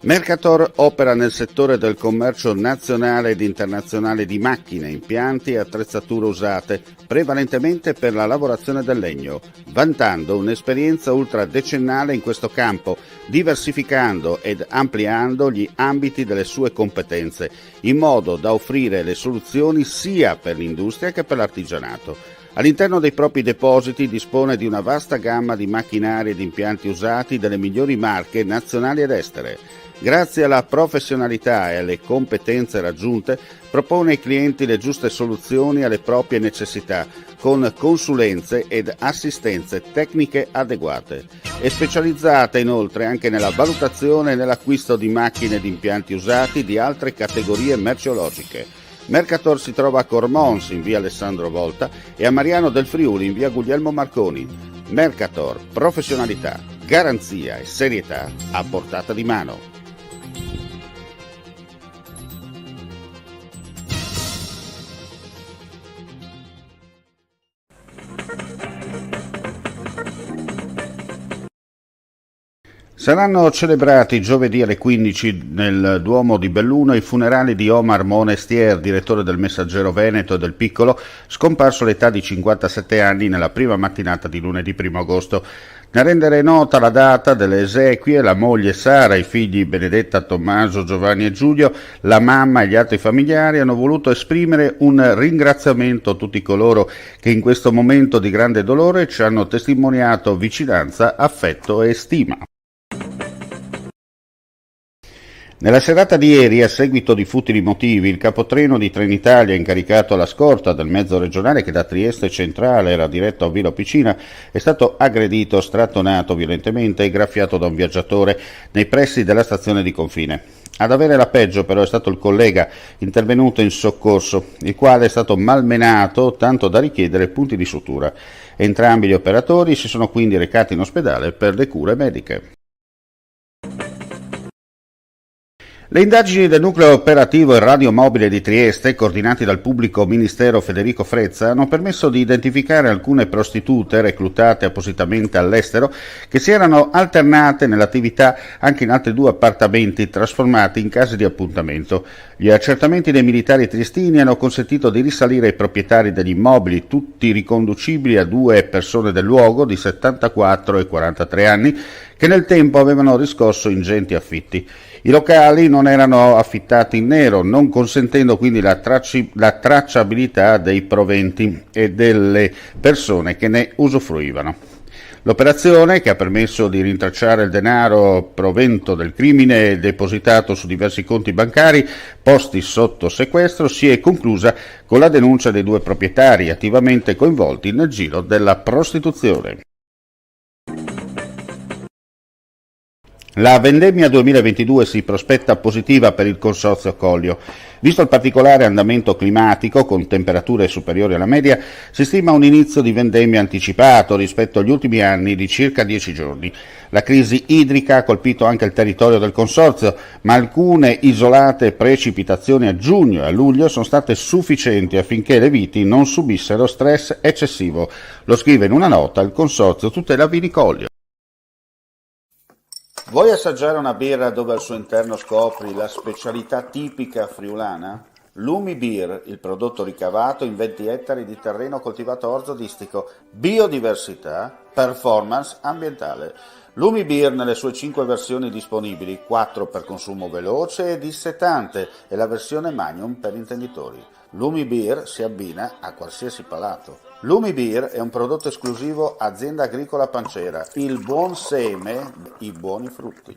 Mercator opera nel settore del commercio nazionale ed internazionale di macchine, impianti e attrezzature usate, prevalentemente per la lavorazione del legno, vantando un'esperienza ultradecennale in questo campo, diversificando ed ampliando gli ambiti delle sue competenze, in modo da offrire le soluzioni sia per l'industria che per l'artigianato. All'interno dei propri depositi dispone di una vasta gamma di macchinari ed impianti usati delle migliori marche nazionali ed estere. Grazie alla professionalità e alle competenze raggiunte, propone ai clienti le giuste soluzioni alle proprie necessità, con consulenze ed assistenze tecniche adeguate. È specializzata inoltre anche nella valutazione e nell'acquisto di macchine ed impianti usati di altre categorie merceologiche. Mercator si trova a Cormons in via Alessandro Volta e a Mariano del Friuli in via Guglielmo Marconi. Mercator, professionalità, garanzia e serietà a portata di mano. Saranno celebrati giovedì alle 15 nel Duomo di Belluno i funerali di Omar Monestier, direttore del Messaggero Veneto e del Piccolo, scomparso all'età di 57 anni nella prima mattinata di lunedì 1 agosto. Nel rendere nota la data delle esequie, la moglie Sara, i figli Benedetta, Tommaso, Giovanni e Giulio, la mamma e gli altri familiari hanno voluto esprimere un ringraziamento a tutti coloro che in questo momento di grande dolore ci hanno testimoniato vicinanza, affetto e stima. Nella serata di ieri, a seguito di futili motivi, il capotreno di Trenitalia incaricato alla scorta del mezzo regionale che da Trieste Centrale era diretto a Villa Officina è stato aggredito, strattonato violentemente e graffiato da un viaggiatore nei pressi della stazione di confine. Ad avere la peggio però è stato il collega intervenuto in soccorso, il quale è stato malmenato tanto da richiedere punti di sutura. Entrambi gli operatori si sono quindi recati in ospedale per le cure mediche. Le indagini del nucleo operativo e radiomobile di Trieste, coordinati dal pubblico ministero Federico Frezza, hanno permesso di identificare alcune prostitute reclutate appositamente all'estero che si erano alternate nell'attività anche in altri 2 appartamenti trasformati in case di appuntamento. Gli accertamenti dei militari triestini hanno consentito di risalire ai proprietari degli immobili, tutti riconducibili a 2 persone del luogo di 74 e 43 anni, che nel tempo avevano riscosso ingenti affitti. I locali non erano affittati in nero, non consentendo quindi la tracciabilità dei proventi e delle persone che ne usufruivano. L'operazione, che ha permesso di rintracciare il denaro provento del crimine depositato su diversi conti bancari posti sotto sequestro, si è conclusa con la denuncia dei 2 proprietari attivamente coinvolti nel giro della prostituzione. La vendemmia 2022 si prospetta positiva per il Consorzio Collio. Visto il particolare andamento climatico, con temperature superiori alla media, si stima un inizio di vendemmia anticipato rispetto agli ultimi anni di circa 10 giorni. La crisi idrica ha colpito anche il territorio del Consorzio, ma alcune isolate precipitazioni a giugno e a luglio sono state sufficienti affinché le viti non subissero stress eccessivo. Lo scrive in una nota il Consorzio Tutela Vini Collio. Vuoi assaggiare una birra dove al suo interno scopri la specialità tipica friulana? Lumi Beer, il prodotto ricavato in 20 ettari di terreno coltivato orzodistico, biodiversità, performance ambientale. Lumi Beer nelle sue 5 versioni disponibili, 4 per consumo veloce e dissetante e la versione Magnum per intenditori. Lumi Beer si abbina a qualsiasi palato. Lumi Beer è un prodotto esclusivo Azienda Agricola Pancera, il buon seme, i buoni frutti.